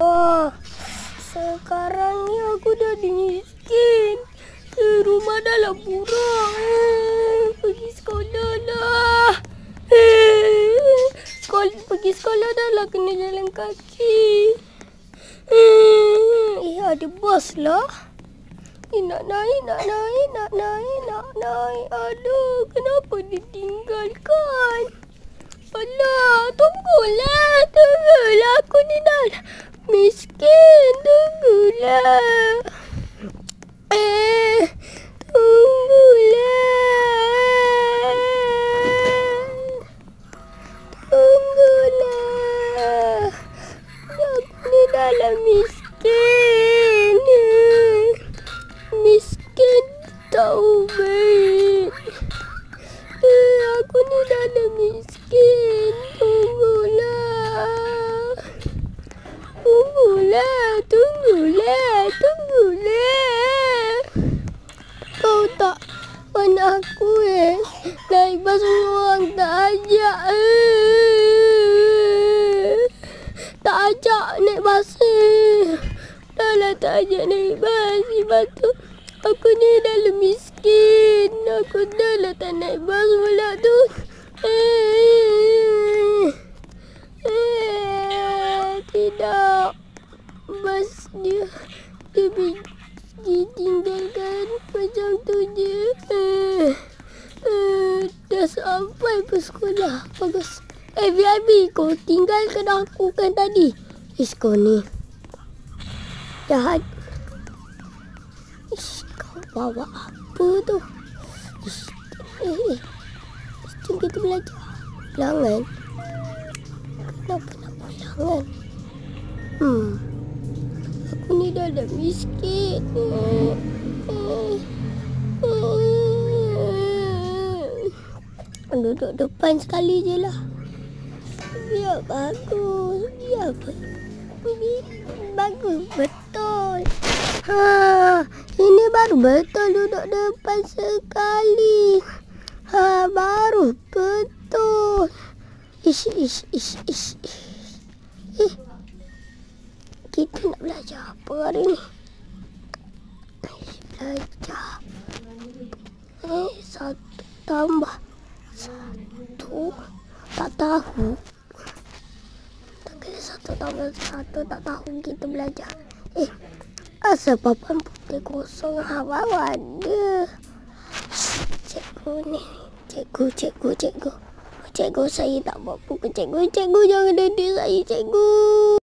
Oh, sekarang ni aku dah miskin. Rumah dah lah buruk. Pergi sekolah lah. Pergi sekolah dah lah kena jalan kaki. Ada bos lah. Nak naik. Aduh, kenapa ditinggalkan? Alah, tunggulah. Aku ni dah miskin. Tunggulah. Aku ni dah miskin. Miskin tahu baik. Aku ni dah miskin. Tunggulah. Kau tak pernah aku naik bas orang tak ajak. Tak ajak naik bas. Dah lah tak ajak naik bas. Lepas tu aku ni dah miskin. Aku dah lah tak naik bas pula tu. Tidak. Bas dia ditinggalkan macam tu je. Dah sampai pun sekolah. Bagus. VIP, kau tinggalkan aku kan tadi. Kau ni jahat. Kau bawa apa tu? Jom kita belajar. Ulangan. Kenapa nak ulangan? Aku ni dah miskin. Duduk depan sekali je lah. Biar bagus. Bagus betul. Ini baru betul duduk depan sekali. Baru betul. Ish. Kita nak belajar apa hari ni? Belajar. 1 tambah 1 tak tahu. Tak kena 1 tambah 1 tak tahu kita belajar. Asal papan putih kosong bawa ada. Cikgu ni. Cikgu, saya tak buat buku. Cikgu jangan dedik saya, cikgu.